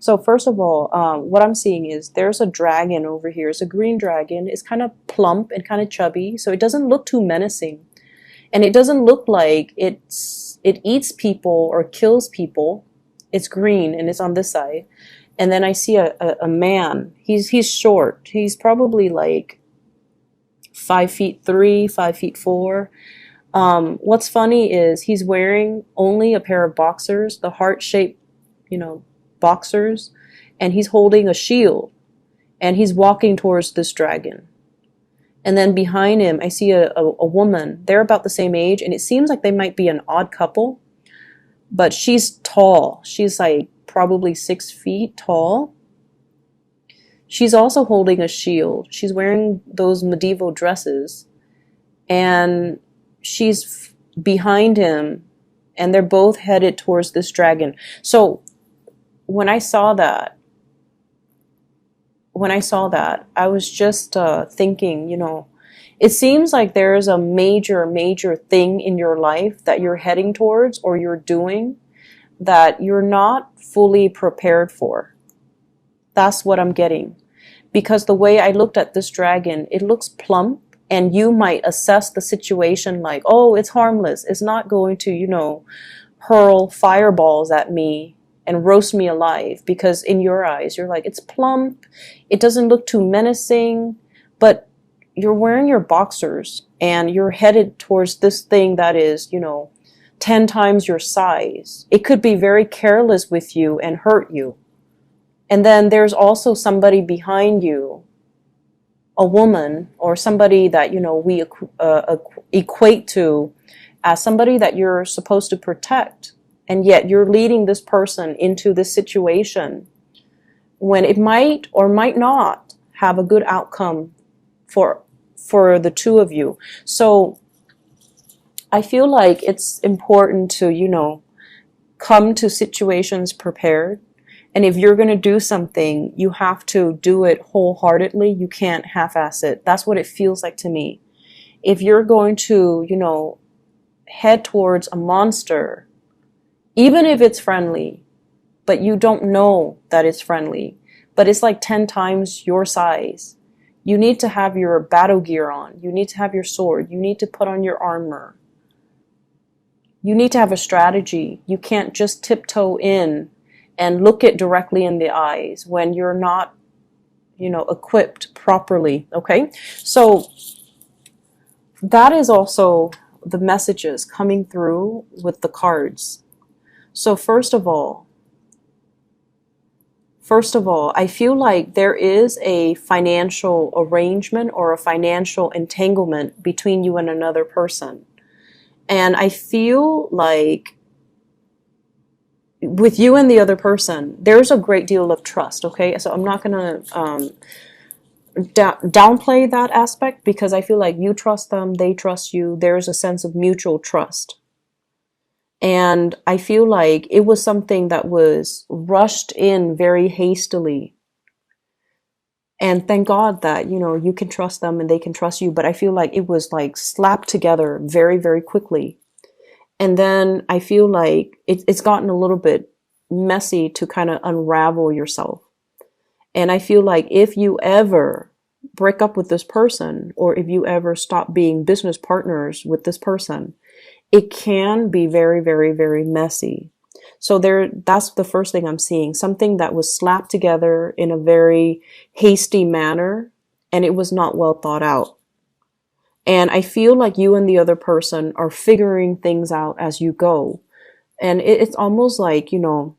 So first of all, what I'm seeing is there's a dragon over here. It's a green dragon. It's kind of plump and kind of chubby, so it doesn't look too menacing. And it doesn't look like it eats people or kills people. It's green and it's on this side. And then I see a man. He's short. He's probably like 5'3", 5'4". What's funny is he's wearing only a pair of boxers, the heart-shaped, boxers, and he's holding a shield, and he's walking towards this dragon. And then behind him, I see a woman. They're about the same age, and it seems like they might be an odd couple, but she's tall. She's like probably 6 feet tall. She's also holding a shield. She's wearing those medieval dresses, and she's behind him, and they're both headed towards this dragon. So when I saw that, I was just thinking, it seems like there's a major, major thing in your life that you're heading towards or you're doing that you're not fully prepared for. That's what I'm getting. Because the way I looked at this dragon, it looks plump, and you might assess the situation like, oh, it's harmless. It's not going to, hurl fireballs at me and roast me alive, because in your eyes, you're like, it's plump. It doesn't look too menacing, but you're wearing your boxers and you're headed towards this thing that is, 10 times your size. It could be very careless with you and hurt you. And then there's also somebody behind you, a woman or somebody that, we equate to as somebody that you're supposed to protect. And yet you're leading this person into this situation when it might or might not have a good outcome for the two of you. So I feel like it's important to, come to situations prepared. And if you're going to do something, you have to do it wholeheartedly. You can't half-ass it. That's what it feels like to me. If you're going to, head towards a monster, even if it's friendly, but you don't know that it's friendly, but it's like 10 times your size, you need to have your battle gear on. You need to have your sword. You need to put on your armor. You need to have a strategy. You can't just tiptoe in and look it directly in the eyes when you're not, equipped properly. Okay? So that is also the messages coming through with the cards. So first of all, I feel like there is a financial arrangement or a financial entanglement between you and another person. And I feel like with you and the other person, there's a great deal of trust, okay? So I'm not going to downplay that aspect, because I feel like you trust them, they trust you. There's a sense of mutual trust. And I feel like it was something that was rushed in very hastily. And thank God that, you can trust them and they can trust you. But I feel like it was like slapped together very, very quickly. And then I feel like it's gotten a little bit messy to kind of unravel yourself. And I feel like if you ever break up with this person, or if you ever stop being business partners with this person, it can be very, very, very messy. So that's the first thing I'm seeing. Something that was slapped together in a very hasty manner, and it was not well thought out. And I feel like you and the other person are figuring things out as you go. And it's almost like, you're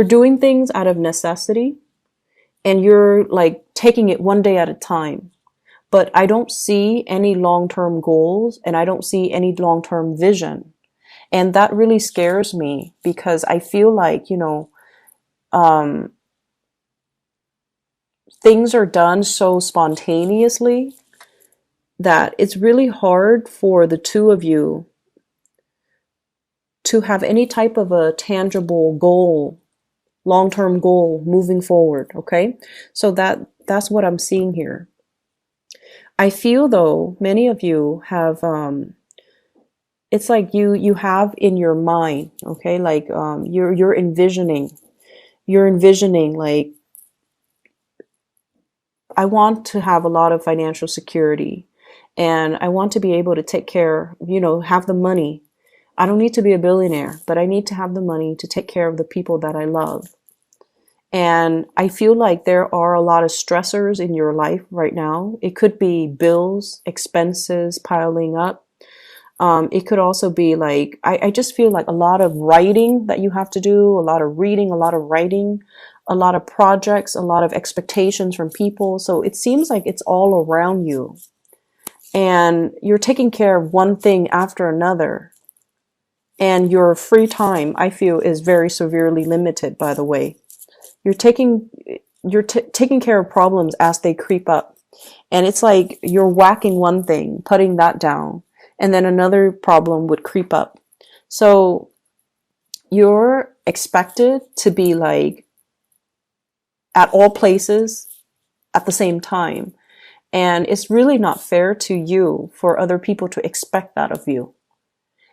doing things out of necessity, and you're like taking it one day at a time. But I don't see any long-term goals, and I don't see any long-term vision. And that really scares me, because I feel like, things are done so spontaneously that it's really hard for the two of you to have any type of a tangible goal, long-term goal moving forward. Okay. So that's what I'm seeing here. I feel though, many of you have, it's like you have in your mind, okay, like you're envisioning like, I want to have a lot of financial security, and I want to be able to take care, have the money. I don't need to be a billionaire, but I need to have the money to take care of the people that I love. And I feel like there are a lot of stressors in your life right now. It could be bills, expenses piling up. It could also be like, I just feel like a lot of writing that you have to do, a lot of reading, a lot of writing, a lot of projects, a lot of expectations from people. So it seems like it's all around you. And you're taking care of one thing after another. And your free time, I feel, is very severely limited, by the way. You're taking taking care of problems as they creep up. And it's like you're whacking one thing, putting that down, and then another problem would creep up. So you're expected to be like at all places at the same time. And it's really not fair to you for other people to expect that of you.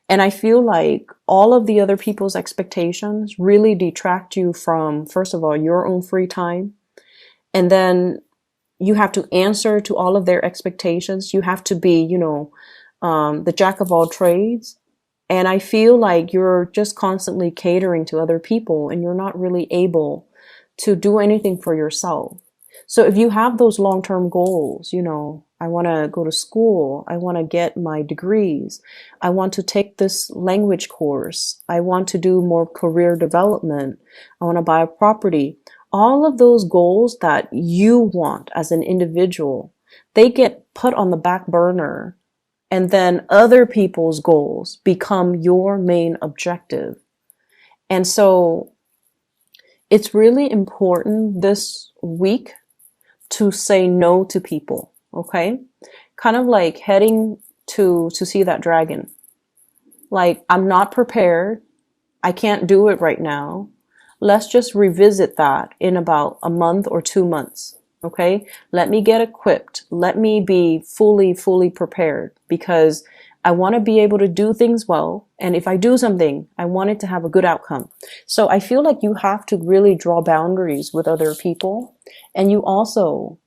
And I feel like all of the other people's expectations really detract you from, first of all, your own free time. And then you have to answer to all of their expectations. You have to be, the jack of all trades. And I feel like you're just constantly catering to other people and you're not really able to do anything for yourself. So if you have those long-term goals, I want to go to school, I want to get my degrees, I want to take this language course, I want to do more career development, I want to buy a property. All of those goals that you want as an individual, they get put on the back burner, and then other people's goals become your main objective. And so it's really important this week to say no to people, okay? Kind of like heading to see that dragon. Like, I'm not prepared. I can't do it right now. Let's just revisit that in about a month or 2 months, okay? Let me get equipped. Let me be fully prepared, because I want to be able to do things well. And if I do something, I want it to have a good outcome. So I feel like you have to really draw boundaries with other people. And you also,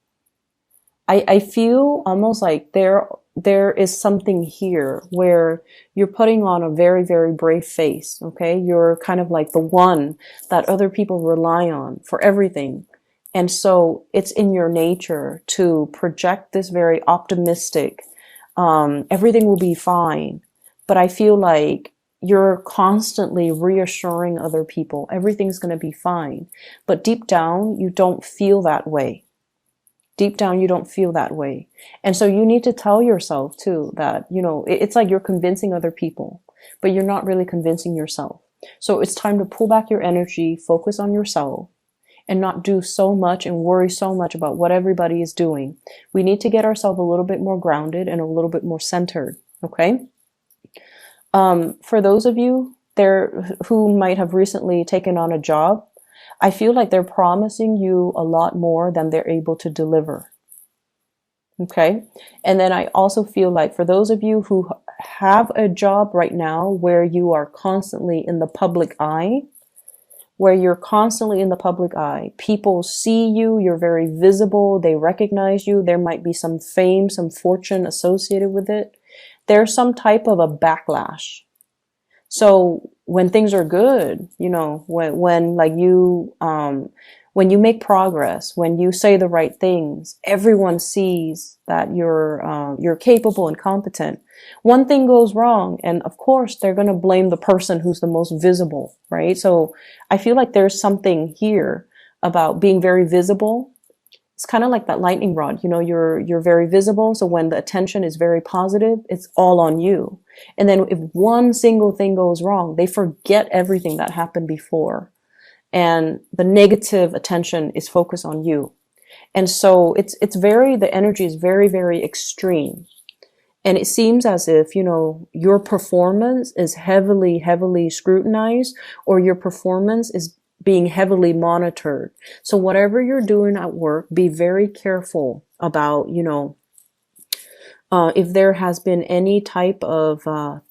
I feel almost like there is something here where you're putting on a very brave face. Okay. You're kind of like the one that other people rely on for everything. And so it's in your nature to project this very optimistic, everything will be fine. But I feel like you're constantly reassuring other people everything's going to be fine. But deep down, you don't feel that way. Deep down, you don't feel that way. And so you need to tell yourself too that, it's like you're convincing other people, but you're not really convincing yourself. So it's time to pull back your energy, focus on yourself, and not do so much and worry so much about what everybody is doing. We need to get ourselves a little bit more grounded and a little bit more centered. Okay. For those of you there who might have recently taken on a job, I feel like they're promising you a lot more than they're able to deliver. Okay. And then I also feel like for those of you who have a job right now where you are constantly in the public eye, people see you, you're very visible, they recognize you, there might be some fame, some fortune associated with it. There's some type of a backlash. So when things are good, when you make progress, when you say the right things, everyone sees that you're capable and competent. One thing goes wrong, and of course they're going to blame the person who's the most visible, right? So I feel like there's something here about being very visible. It's kind of like that lightning rod, you're very visible. So when the attention is very positive, it's all on you. And then if one single thing goes wrong, they forget everything that happened before. And the negative attention is focused on you. And so the energy is very extreme. And it seems as if, your performance is heavily scrutinized, or your performance is being heavily monitored. So whatever you're doing at work, be very careful about, if there has been any type of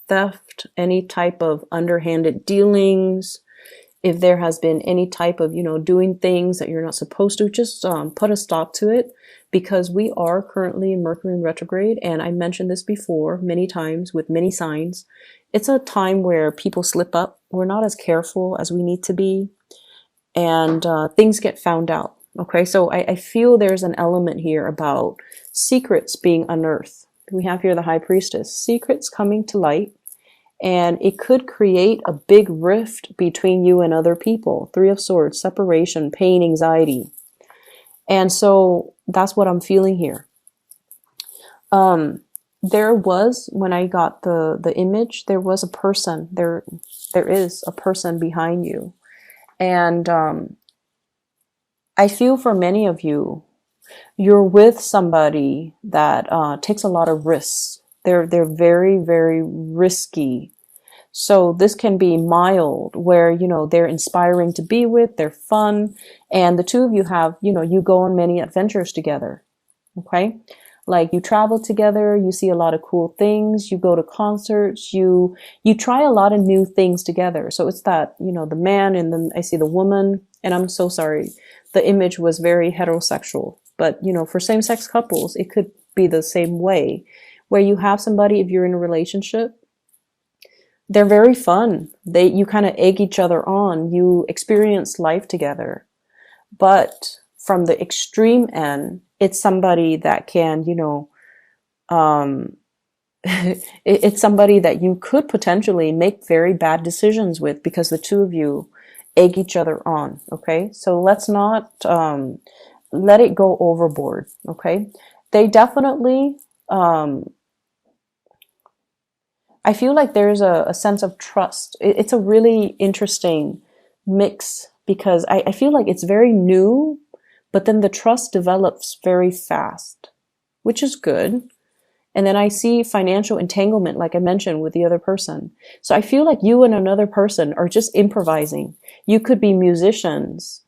theft rift, any type of underhanded dealings, if there has been any type of, doing things that you're not supposed to, just put a stop to it, because we are currently in Mercury in retrograde. And I mentioned this before many times with many signs. It's a time where people slip up. We're not as careful as we need to be. And things get found out. Okay, so I feel there's an element here about secrets being unearthed. We have here the High Priestess, secrets coming to light, and it could create a big rift between you and other people. Three of Swords, separation, pain, anxiety. And so that's what I'm feeling here. There was, when I got the image, there was a person, there is a person behind you. And I feel for many of you, you're with somebody that takes a lot of risks. They're very, very risky. So this can be mild, where, they're inspiring to be with, they're fun, and the two of you have, you go on many adventures together. Okay? Like, you travel together, you see a lot of cool things, you go to concerts, you try a lot of new things together. So it's that, the man, and then I see the woman, and I'm so sorry. The image was very heterosexual, but, for same-sex couples, it could be the same way, where you have somebody, if you're in a relationship, they're very fun. You kind of egg each other on. You experience life together. But from the extreme end, it's somebody that can, it's somebody that you could potentially make very bad decisions with, because the two of you egg each other on. Okay, so let's not let it go overboard. Okay, they definitely, I feel like there's a sense of trust. It's a really interesting mix, because I feel like it's very new, but then the trust develops very fast, which is good. And then I see financial entanglement, like I mentioned, with the other person. So I feel like you and another person are just improvising. You could be musicians,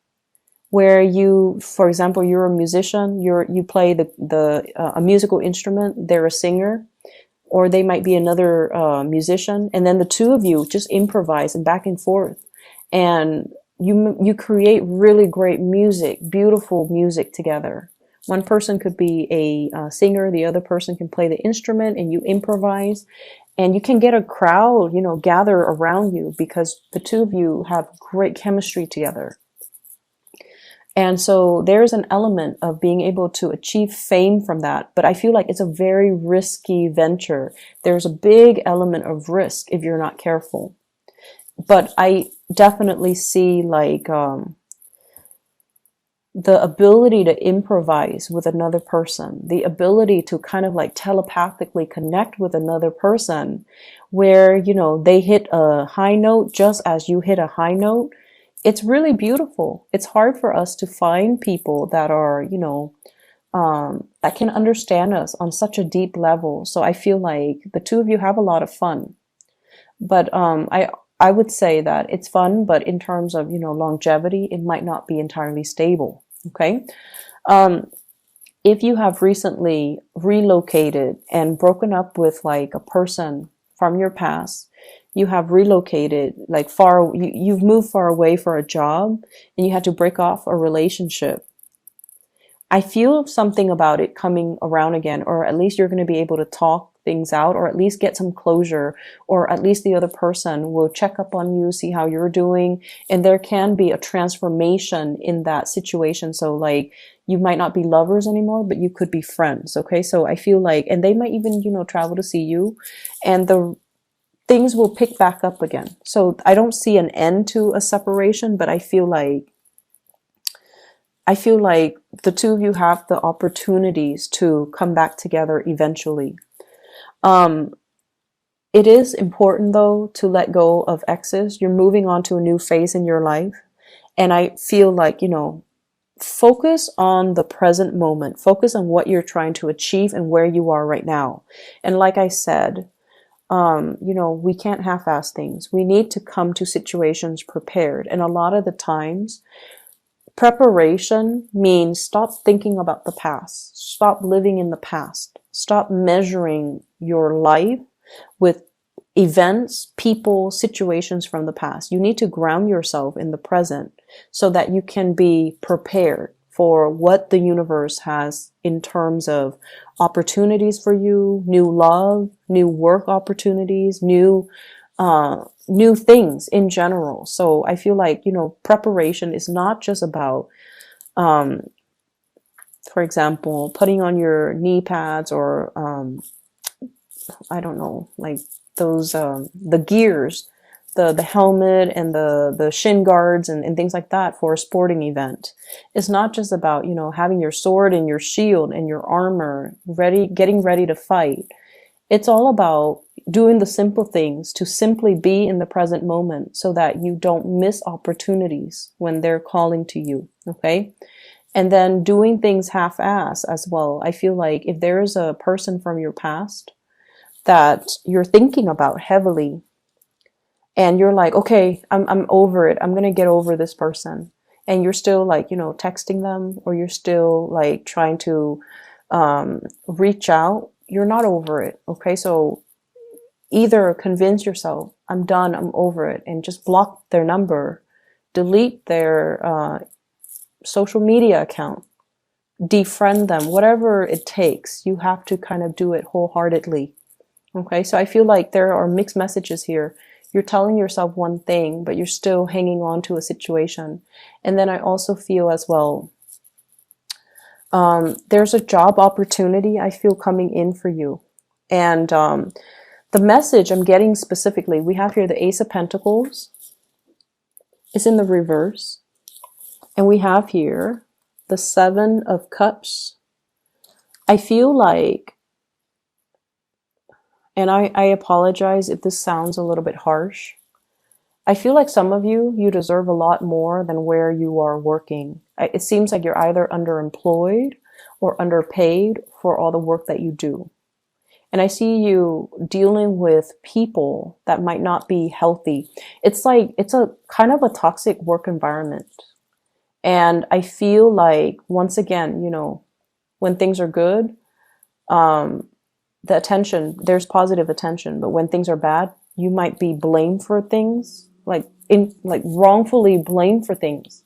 where you, for example, you're a musician, you play a musical instrument, they're a singer, or they might be another musician, and then the two of you just improvise and back and forth, and you create really great music, beautiful music together. One person could be a singer, the other person can play the instrument, and you improvise, and you can get a crowd, gather around you, because the two of you have great chemistry together. And so there's an element of being able to achieve fame from that. But I feel like it's a very risky venture. There's a big element of risk if you're not careful. But I definitely see like the ability to improvise with another person, the ability to kind of like telepathically connect with another person, where, they hit a high note just as you hit a high note. It's really beautiful. It's hard for us to find people that are, that can understand us on such a deep level. So I feel like the two of you have a lot of fun. But I would say that it's fun, but in terms of, longevity, it might not be entirely stable. Okay. If you have recently relocated and broken up with like a person from your past, you have relocated like far, you've moved far away for a job, and you had to break off a relationship. I feel something about it coming around again, or at least you're going to be able to talk things out, or at least get some closure, or at least the other person will check up on you, see how you're doing, and there can be a transformation in that situation. So like, you might not be lovers anymore, but you could be friends. Okay. So I feel like, and they might even, travel to see you, and the things will pick back up again. So I don't see an end to a separation, but I feel like the two of you have the opportunities to come back together eventually. It is important though to let go of exes. You're moving on to a new phase in your life. And I feel like, focus on the present moment. Focus on what you're trying to achieve and where you are right now. And like I said, we can't half-ass things. We need to come to situations prepared. And a lot of the times, preparation means stop thinking about the past. Stop living in the past. Stop measuring your life with events, people, situations from the past. You need to ground yourself in the present so that you can be prepared for what the universe has in terms of opportunities for you, new love, new work opportunities, new things in general. So I feel like, preparation is not just about, for example, putting on your knee pads or, I don't know, like those, the gears, the helmet and the shin guards and things like that for a sporting event. It's not just about, having your sword and your shield and your armor ready, getting ready to fight. It's all about doing the simple things to simply be in the present moment so that you don't miss opportunities when they're calling to you. Okay. And then doing things half-ass as well. I feel like if there is a person from your past that you're thinking about heavily and you're like, okay, I'm over it. I'm going to get over this person. And you're still like, texting them, or you're still like trying to reach out. You're not over it. Okay. So either convince yourself, I'm done, I'm over it, and just block their number, delete their social media account, defriend them, whatever it takes. You have to kind of do it wholeheartedly. Okay. So I feel like there are mixed messages here. You're telling yourself one thing, but you're still hanging on to a situation. And then I also feel as well, there's a job opportunity I feel coming in for you. And the message I'm getting specifically, we have here the Ace of Pentacles. It's in the reverse. And we have here the Seven of Cups. I feel like, and I apologize if this sounds a little bit harsh, I feel like some of you deserve a lot more than where you are working. It seems like you're either underemployed or underpaid for all the work that you do. And I see you dealing with people that might not be healthy. It's like, it's a kind of a toxic work environment. And I feel like, once again, when things are good, the attention, there's positive attention, but when things are bad, you might be blamed for things, like wrongfully blamed for things.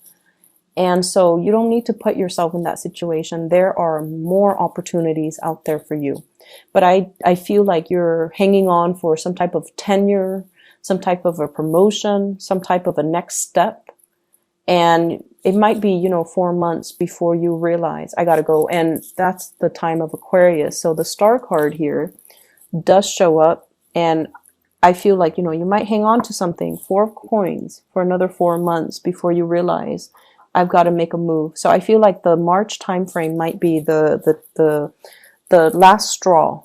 And so you don't need to put yourself in that situation. There are more opportunities out there for you. But I feel like you're hanging on for some type of tenure, some type of a promotion, some type of a next step. And it might be, 4 months before you realize, I gotta go. And that's the time of Aquarius. So the Star card here does show up. And I feel like, you might hang on to something, 4 of Coins, for another 4 months before you realize, I've got to make a move. So I feel like the March timeframe might be the last straw